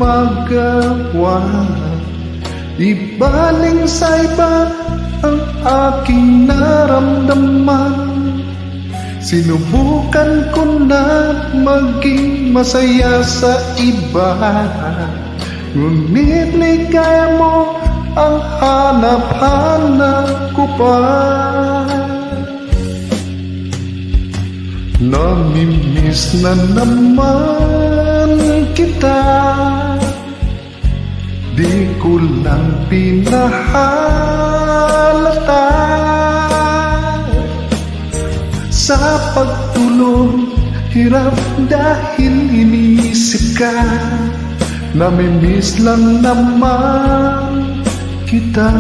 magawa. Ibaling sa iba ang aking naramdaman. Sinubukan ko na maging masaya sa iba, ngunit ligaya mo ang hanap-hanap ko pa. Namimiss na naman kita, di ko lang pinahalata. Sa pagtulog, hirap dahil iniisip ka. Namimiss lang naman kita.